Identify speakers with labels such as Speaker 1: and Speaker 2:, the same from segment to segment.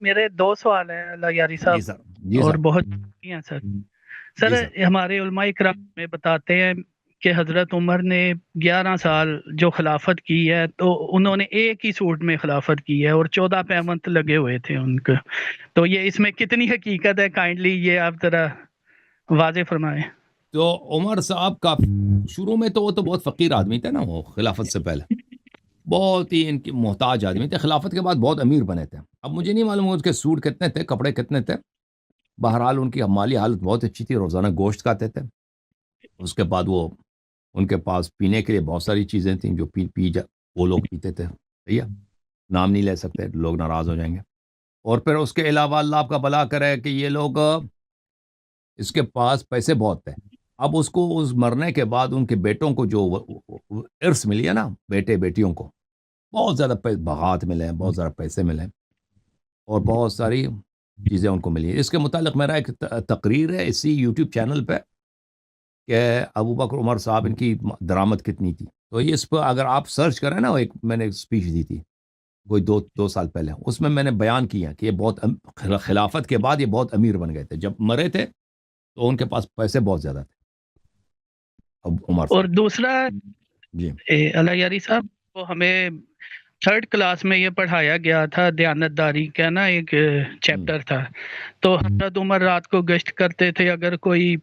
Speaker 1: میرے دو سوال ہیں اللہ یاری
Speaker 2: جی
Speaker 1: صاحب،
Speaker 2: سر، جی
Speaker 1: اور
Speaker 2: سر،
Speaker 1: بہت ہیں سر۔ سر،
Speaker 2: جی سر،
Speaker 1: ہمارے علماء کرام میں بتاتے ہیں کہ حضرت عمر نے 11 سال جو خلافت کی ہے تو انہوں نے ایک ہی سوٹ میں خلافت کی ہے اور 14 پیمنت لگے ہوئے تھے ان کو، تو یہ اس میں کتنی حقیقت ہے؟ کائنڈلی یہ آپ ذرا واضح فرمائیں۔
Speaker 2: تو عمر صاحب کا شروع میں تو وہ تو بہت فقیر آدمی تھے نا، وہ خلافت سے پہلے بہت ہی ان کی محتاج آدمی تھے، خلافت کے بعد بہت امیر بنے تھے۔ اب مجھے نہیں معلوم اس کے سوٹ کتنے تھے، کپڑے کتنے تھے، بہرحال ان کی مالی حالت بہت اچھی تھی، روزانہ گوشت کھاتے تھے۔ اس کے بعد وہ ان کے پاس پینے کے لیے بہت ساری چیزیں تھیں جو وہ لوگ پیتے تھے، صحیح ہے، نام نہیں لے سکتے، لوگ ناراض ہو جائیں گے۔ اور پھر اس کے علاوہ اللہ آپ کا بھلا کرے کہ یہ لوگ اس کے پاس پیسے بہت تھے۔ اب اس کو اس مرنے کے بعد ان کے بیٹوں کو جو ارث ملی ہے نا، بیٹے بیٹیوں کو بہت زیادہ باغات ملے ہیں، بہت زیادہ پیسے ملے ہیں، اور بہت ساری چیزیں ان کو ملی ہیں۔ اس کے متعلق میرا ایک تقریر ہے اسی یوٹیوب چینل پہ کہ ابو بکر عمر صاحب ان کی درآمد کتنی تھی، تو یہ اس پہ اگر آپ سرچ کریں نا، ایک میں نے ایک اسپیچ دی تھی کوئی دو سال پہلے، اس میں نے بیان کیا کہ یہ بہت خلافت کے بعد یہ بہت امیر بن گئے تھے، جب مرے تھے تو ان کے پاس پیسے بہت زیادہ تھے اب عمر
Speaker 1: اور
Speaker 2: صاحب۔
Speaker 1: دوسرا،
Speaker 2: جی
Speaker 1: اللہ یاری صاحب، وہ ہمیں 3rd کلاس میں یہ پڑھایا گیا تھا، دیانتداری کا نا ایک
Speaker 2: ہم،
Speaker 1: چیپٹر تھا۔ تو حضرت عمر رات کو گشت کرتے تھے، اگر کوئی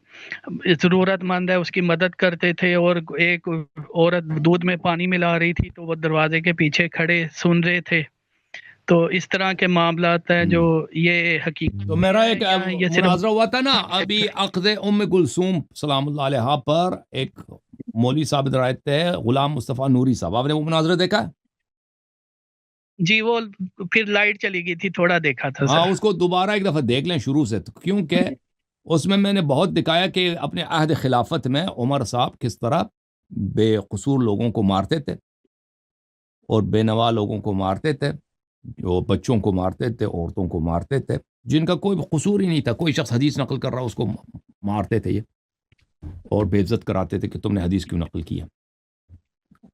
Speaker 1: ضرورت مند ہے اس کی مدد کرتے تھے، اور ایک عورت دودھ میں پانی ملا رہی تھی تو وہ دروازے کے پیچھے کھڑے سن رہے تھے۔ تو اس طرح کے معاملات ہیں جو
Speaker 2: ہم۔
Speaker 1: یہ حقیقت
Speaker 2: تو
Speaker 1: میں
Speaker 2: میرا
Speaker 1: ہے
Speaker 2: ایک
Speaker 1: یا یہ صرف
Speaker 2: مناظرہ ہوا تھا نا ابھی
Speaker 1: چیپٹر؟
Speaker 2: عقد ام کلثوم سلام اللہ علیہ پر، ایک مولوی صاحب ادھر آئے تھے، غلام مصطفیٰ نوری صاحب، آپ نے وہ مناظرہ دیکھا ہے؟
Speaker 1: جی، وہ پھر لائٹ چلی گئی تھی، تھوڑا دیکھا تھا
Speaker 2: ہاں،
Speaker 1: سر۔
Speaker 2: اس کو دوبارہ ایک دفعہ دیکھ لیں شروع سے، کیونکہ اس میں نے بہت دکھایا کہ اپنے عہد خلافت میں عمر صاحب کس طرح بے قصور لوگوں کو مارتے تھے، اور بے نوا لوگوں کو مارتے تھے، جو بچوں کو مارتے تھے، عورتوں کو مارتے تھے، جن کا کوئی قصور ہی نہیں تھا، کوئی شخص حدیث نقل کر رہا اس کو مارتے تھے یہ، اور بے عزت کراتے تھے کہ تم نے حدیث کیوں نقل کیا۔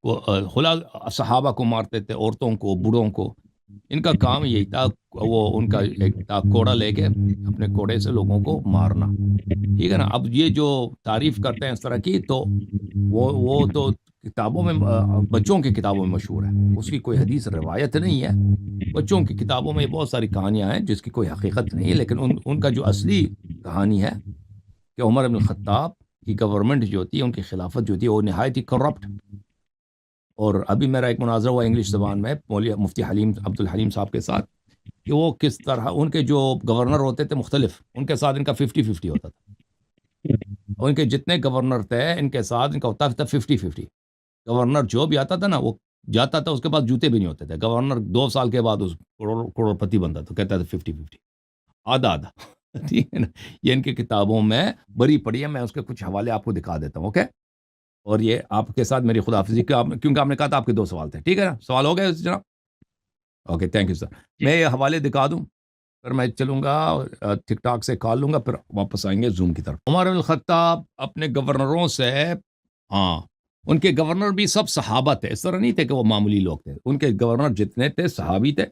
Speaker 2: وہ خلا صحابہ کو مارتے تھے، عورتوں کو، بوڑھوں کو، ان کا کام یہی تھا، وہ ان کا ایک تھا کوڑا لے کے اپنے کوڑے سے لوگوں کو مارنا، ٹھیک ہے نا۔ اب یہ جو تعریف کرتے ہیں اس طرح کی، تو وہ تو کتابوں میں بچوں کی کتابوں میں مشہور ہے، اس کی کوئی حدیث روایت نہیں ہے، بچوں کی کتابوں میں بہت ساری کہانیاں ہیں جس کی کوئی حقیقت نہیں ہے، لیکن ان کا جو اصلی کہانی ہے کہ عمر بن الخطاب کی گورنمنٹ جو ہوتی ہے، ان کی خلافت جو ہوتی ہے، وہ نہایت ہی کرپٹ۔ اور ابھی میرا ایک مناظرہ ہوا انگلش زبان میں مفتی حلیم عبد الحلیم صاحب کے ساتھ، کہ وہ کس طرح ان کے جو گورنر ہوتے تھے مختلف، ان کے ساتھ ان کا 50-50 ہوتا تھا، اور ان کے جتنے گورنر تھے ان کے ساتھ ان کا ہوتا تھا 50-50۔ گورنر جو بھی آتا تھا نا، وہ جاتا تھا، اس کے پاس جوتے بھی نہیں ہوتے تھے، گورنر 2 سال کے بعد اس کروڑ پتی بنتا تھا، کہتا تھا 50-50، آدھا آدھا ٹھیک ہے نا۔ یہ ان کی کتابوں میں بری پڑی ہے، میں اس کے کچھ حوالے آپ کو دکھا دیتا ہوں، اوکے۔ اور یہ آپ کے ساتھ میری خداحافظی، کیونکہ آپ نے کہا تھا آپ کے 2 سوال تھے، ٹھیک ہے نا، سوال ہو گئے جناب؟ Okay, thank you sir.
Speaker 1: جی
Speaker 2: میں یہ حوالے دکھا دوں، پھر میں چلوں گا ٹک ٹاک سے کال لوں گا، پھر واپس آئیں گے زوم کی طرف۔ عمر بن الخطاب اپنے گورنروں سے، ہاں، ان کے گورنر بھی سب صحابہ تھے، اس طرح نہیں تھے کہ وہ معمولی لوگ تھے، ان کے گورنر جتنے تھے صحابی تھے،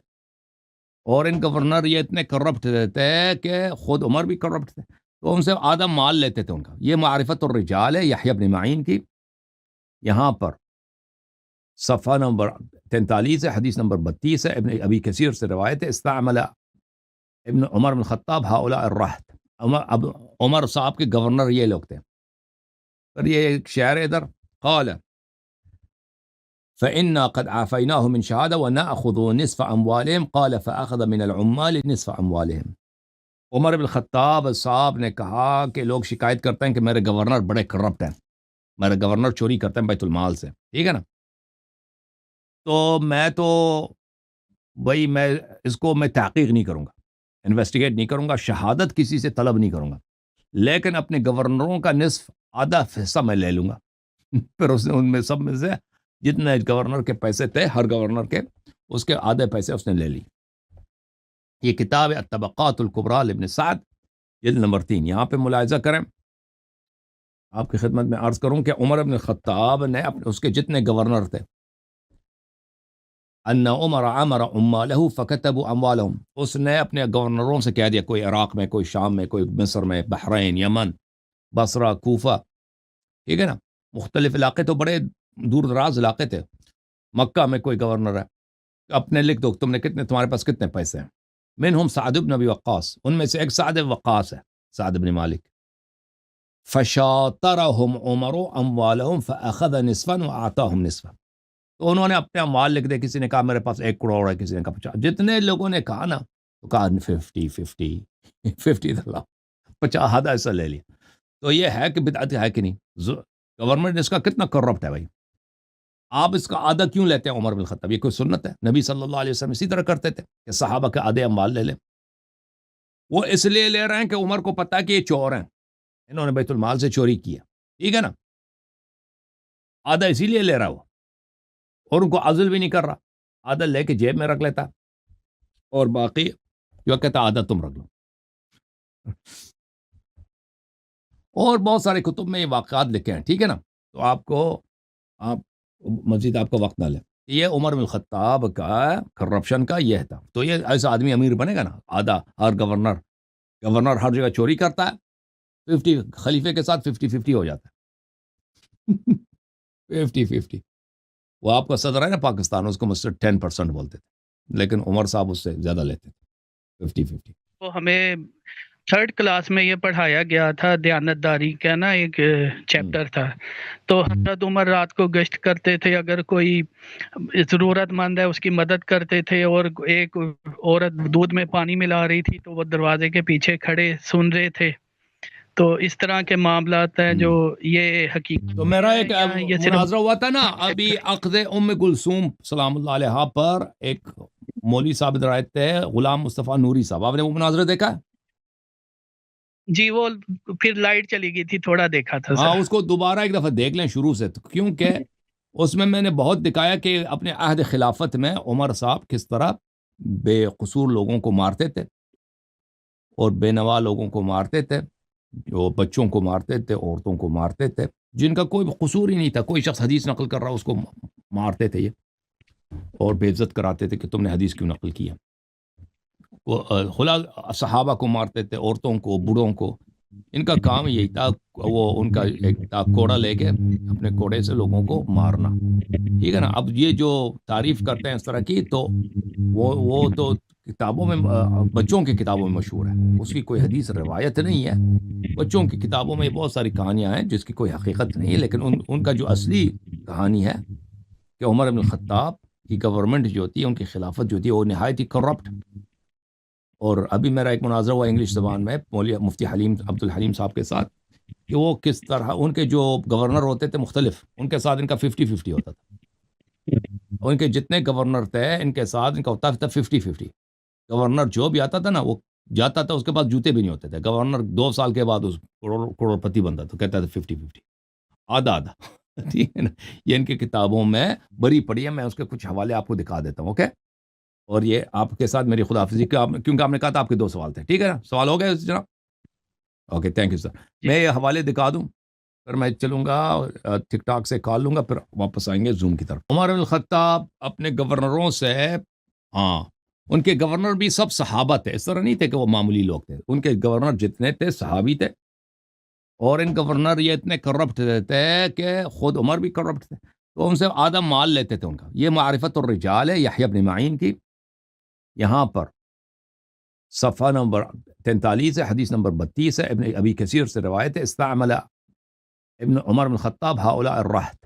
Speaker 2: اور ان گورنر یہ اتنے کرپٹ تھے کہ خود عمر بھی کرپٹ تھے، تو ان سے آدھا مال لیتے تھے ان کا۔ یہ معرفت الرجال ہے یحییٰ بن معین کی، یہاں پر صفحہ نمبر 43 ہے، حدیث نمبر 32 ہے، ابن ابی کثیر سے روایت ہے، استعمل ابن عمر بن خطاب هؤلاء الرہط، اب عمر صاحب کے گورنر یہ لوگ تھے۔ پھر یہ ایک شعر ہے ادھر، قال فإنا قد عافيناه من شهادة ونأخذ نصف أموالهم، قال فأخذ من العمال نصف أموالهم۔ عمر بن خطاب صاحب نے کہا کہ لوگ شکایت کرتے ہیں کہ میرے گورنر بڑے کرپٹ ہیں، میرے گورنر چوری کرتے ہیں بیت المال سے، ٹھیک ہے نا، تو بھائی میں اس کو میں تحقیق نہیں کروں گا، انویسٹیگیٹ نہیں کروں گا، شہادت کسی سے طلب نہیں کروں گا، لیکن اپنے گورنروں کا نصف آدھا حصہ میں لے لوں گا۔ پھر اس نے ان میں سب میں سے جتنے گورنر کے پیسے تھے، ہر گورنر کے، اس کے آدھے پیسے اس نے لے لی۔ یہ کتاب الطبقات الکبریٰ لابن سعد، جلد نمبر 3، یہاں پہ ملاحظہ کریں۔ آپ کی خدمت میں عرض کروں کہ عمر بن الخطاب نے اس کے جتنے گورنر تھے، ان عمر امر عماله فكتبوا اموالهم، اس نے اپنے گورنروں سے کہہ دیا، کوئی عراق میں، کوئی شام میں، کوئی مصر میں، بحرین، یمن، بصرہ، کوفہ، ٹھیک ہے نا، مختلف علاقے تو بڑے دور دراز علاقے تھے، مکہ میں کوئی گورنر ہے، اپنے لکھ دو تم نے کتنے، تمہارے پاس کتنے پیسے ہیں، منہم سعد بن ابی وقاص، ان میں سے ایک سعد بن وقاص ہے، سعد بن مالک، فشاطرهم عمر اموالهم فاخذ نصفا واعطاهم نصفا، تو انہوں نے اپنے اموال لکھ دے، کسی نے کہا میرے پاس 1 کروڑ ہے، کسی نے کہا 50، جتنے لوگوں نے کہا نا تو کہا 50 50 اللہ 50 آدھا ایسا لے لیا، تو یہ ہے کہ بدعت ہے کہ نہیں؟ گورنمنٹ اس کا کتنا کرپٹ ہے بھائی، آپ اس کا آدھا کیوں لیتے ہیں عمر بن الخطاب؟ یہ کوئی سنت ہے؟ نبی صلی اللہ علیہ وسلم اسی طرح کرتے تھے کہ صحابہ کے آدھے اموال لے لیں، وہ اس لیے لے رہے ہیں کہ عمر کو پتا ہے کہ یہ چور ہیں، انہوں نے بیت المال سے چوری کیا، ٹھیک ہے نا، آدھا اسی لیے لے رہا وہ، اور ان کو عزل بھی نہیں کر رہا، آدھا لے کے جیب میں رکھ لیتا، اور باقی جو کہتا آدھا تم رکھ لو۔ اور بہت سارے کتب میں یہ واقعات لکھے ہیں، ٹھیک ہے نا، تو آپ مزید آپ کا وقت نہ لیں، یہ عمر بن الخطاب کا کرپشن کا یہ تھا، تو یہ ایسا آدمی امیر بنے گا نا، آدھا ہر گورنر ہر جگہ چوری کرتا ہے، 50 خلیفے کے ساتھ 50-50 ہو جاتا ہے، 50-50، وہ آپ کا صدر ہے نا پاکستان، اس کو مجھ سے 10% بولتے تھے، لیکن عمر صاحب اس سے زیادہ لیتے تھے، 50-50۔
Speaker 1: تو ہمیں 3rd کلاس میں یہ پڑھایا گیا تھا، دیانتداری کا نا ایک چیپٹر تھا، تو حضرت عمر رات کو گشت کرتے تھے، اگر کوئی ضرورت مند ہے اس کی مدد کرتے تھے، اور ایک عورت دودھ میں پانی ملا رہی تھی تو وہ دروازے کے پیچھے کھڑے سن رہے تھے، تو اس طرح کے معاملات ہیں جو یہ حقیقت
Speaker 2: تو میرا ایک
Speaker 1: یا یہ صرف
Speaker 2: مناظرہ ہوا تھا نا ابھی عقد ام کلثوم سلام اللہ علیہ پر، ایک مولوی صاحب ادھر آئے تھے، غلام مصطفیٰ نوری صاحب، آپ نے وہ مناظرہ دیکھا؟
Speaker 1: جی وہ پھر لائٹ چلی گئی تھی، تھوڑا دیکھا تھا
Speaker 2: ہاں،
Speaker 1: سر۔
Speaker 2: اس کو دوبارہ ایک دفعہ دیکھ لیں شروع سے، کیونکہ اس میں نے بہت دکھایا کہ اپنے عہد خلافت میں عمر صاحب کس طرح بے قصور لوگوں کو مارتے تھے، اور بے نوا لوگوں کو مارتے تھے، جو بچوں کو مارتے تھے، عورتوں کو مارتے تھے، جن کا کوئی قصور ہی نہیں تھا، کوئی شخص حدیث نقل کر رہا اس کو مارتے تھے یہ، اور بے عزت کراتے تھے کہ تم نے حدیث کیوں نقل کیا، خلا صحابہ کو مارتے تھے، عورتوں کو، بوڑھوں کو، ان کا کام یہی تھا، وہ ان کا ایک تھا کوڑا لے کے اپنے کوڑے سے لوگوں کو مارنا، ٹھیک ہے نا۔ اب یہ جو تعریف کرتے ہیں اس طرح کی، تو وہ تو کتابوں میں، بچوں کی کتابوں میں مشہور ہے، اس کی کوئی حدیث روایت نہیں ہے، بچوں کی کتابوں میں بہت ساری کہانیاں ہیں جس کی کوئی حقیقت نہیں ہے، لیکن ان کا جو اصلی کہانی ہے کہ عمر بن الخطاب کی گورنمنٹ جو ہوتی ہے، ان کی خلافت جو ہوتی ہے، وہ نہایت ہی کرپٹ، اور ابھی میرا ایک مناظرہ ہوا انگلش زبان میں مولوی مفتی حلیم عبد الحلیم صاحب کے ساتھ، کہ وہ کس طرح ان کے جو گورنر ہوتے تھے مختلف، ان کے ساتھ ان کا 50-50 ہوتا تھا، اور ان کے جتنے گورنر تھے ان کے ساتھ ان کا ہوتا تھا 50-50، گورنر جو بھی آتا تھا نا وہ جاتا تھا، اس کے پاس جوتے بھی نہیں ہوتے تھے، گورنر 2 سال کے بعد اس کروڑ پتی بنتا تھا، کہتا تھا 50-50، آدھا آدھا، ٹھیک ہے نا، یہ ان کی کتابوں میں بری پڑی ہے، میں اس کے کچھ حوالے آپ کو دکھا دیتا ہوں، اوکے، اور یہ آپ کے ساتھ میری خداحافظی، کیونکہ آپ نے کہا تھا آپ کے 2 سوال تھے، ٹھیک ہے نا، سوال ہو گئے جناب؟ اوکے، تھینک یو سر، میں یہ حوالے دکھا دوں، پھر میں چلوں گا ٹک ٹاک سے کال لوں گا، پھر واپس آئیں گے زوم کی طرف۔ عمر بن الخطاب اپنے گورنروں سے، ہاں، ان کے گورنر بھی سب صحابہ تھے، اس طرح نہیں تھے کہ وہ معمولی لوگ تھے، ان کے گورنر جتنے تھے صحابی تھے، اور ان گورنر یہ اتنے کرپٹ تھے کہ خود عمر بھی کرپٹ تھے، تو ان سے آدھا مال لیتے تھے ان کا۔ یہ معرفت الرجال ہے یحییٰ بن معین کی، یہاں پر صفحہ نمبر 43 ہے، حدیث نمبر 32 ہے، ابن ابی کثیر سے روایت ہے، استعمل ابن عمر بن الخطاب هؤلاء الرہط،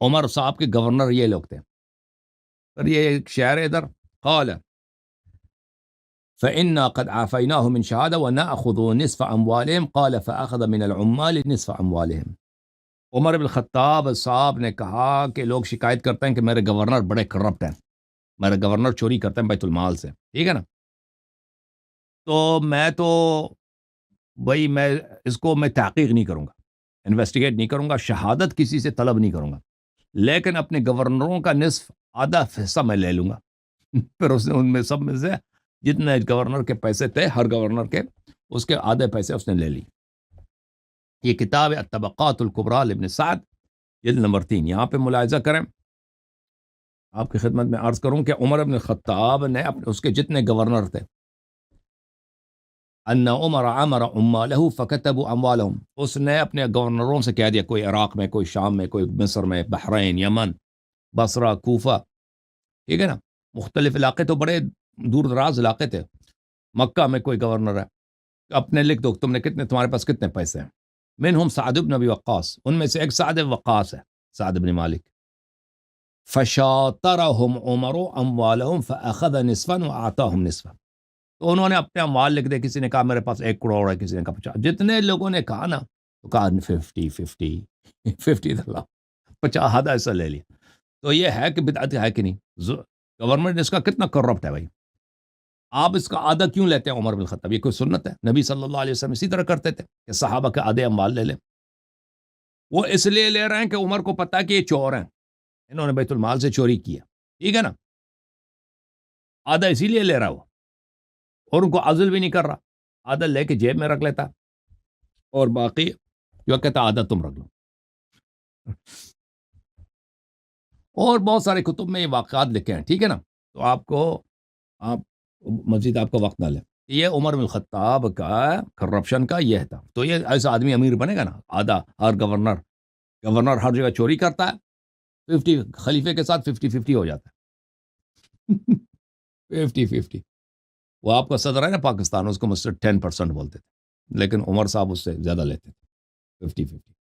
Speaker 2: عمر صاحب کے گورنر یہ لوگ تھے، پھر یہ ایک شعر ادھر، قال فإنا قد عافيناه من شهادة ونأخذ نصف أموالهم، قال فأخذ من العمال نصف أموالهم۔ عمر بن الخطاب صاحب نے کہا کہ لوگ شکایت کرتے ہیں کہ میرے گورنر بڑے کرپٹ ہیں، میرے گورنر چوری کرتے ہیں بیت المال سے، ٹھیک ہے نا، تو بھائی میں اس کو میں تحقیق نہیں کروں گا، انویسٹیگیٹ نہیں کروں گا، شہادت کسی سے طلب نہیں کروں گا، لیکن اپنے گورنروں کا نصف آدھا حصہ میں لے لوں گا۔ پھر اس نے ان میں سب میں سے جتنے گورنر کے پیسے تھے، ہر گورنر کے، اس کے آدھے پیسے اس نے لے لی۔ یہ کتاب ہے الطبقات الکبریٰ لابن سعد، جلد نمبر 3، یہاں پہ ملاحظہ کریں آپ کی خدمت میں عرض کروں کہ عمر بن الخطاب نے اس کے جتنے گورنر تھے، ان عمر امر عمالہ فکتبوا اموالہم، اس نے اپنے گورنروں سے کہہ دیا، کوئی عراق میں، کوئی شام میں، کوئی مصر میں، بحرین، یمن، بصرہ، کوفہ، ٹھیک ہے نا، مختلف علاقے تو بڑے دور دراز علاقے تھے، مکہ میں کوئی گورنر ہے، اپنے لکھ دو تم نے کتنے، تمہارے پاس کتنے پیسے ہیں، منہم سعد بن ابی وقاص، ان میں سے ایک سعد بن وقاص ہے، سعد بن مالک، فشاطرہم عمر اموالہم فاخذ نصفا واعطاہم نصفا، تو انہوں نے اپنے اموال لکھ دے، کسی نے کہا میرے پاس 1 کروڑ ہے، کسی نے کہا 50، جتنے لوگوں نے کہا نا تو کہا 50 50 آدھا ایسا لے لیا، تو یہ ہے کہ بدعت ہے کہ نہیں، گورنمنٹ اس کا کتنا کرپٹ ہے بھائی، آپ اس کا آدھا کیوں لیتے ہیں عمر بن الخطاب، یہ کوئی سنت ہے؟ نبی صلی اللہ علیہ وسلم اسی طرح کرتے تھے کہ صحابہ کے آدھے اموال لے لیں، وہ اس لیے لے رہے ہیں کہ عمر کو پتا کہ یہ چور ہیں، انہوں نے بیت المال سے چوری کیا، ٹھیک ہے نا، آدھا اسی لیے لے رہا وہ، اور ان کو عزل بھی نہیں کر رہا، آدھا لے کے جیب میں رکھ لیتا، اور باقی جو کہتا آدھا تم رکھ لو، اور بہت سارے کتب میں یہ واقعات لکھے ہیں، ٹھیک ہے نا، تو آپ مزید آپ کا وقت نہ لیں، یہ عمر بن الخطاب کا کرپشن کا یہ تھا، تو یہ ایسا آدمی امیر بنے گا نا، آدھا ہر گورنر ہر جگہ چوری کرتا ہے، 50 خلیفے کے ساتھ 50-50 ہو جاتا ہے 50-50، وہ آپ کا صدر ہے نا پاکستان، اس کو مجھ سے 10% بولتے تھے، لیکن عمر صاحب اس سے زیادہ لیتے تھے، 50-50۔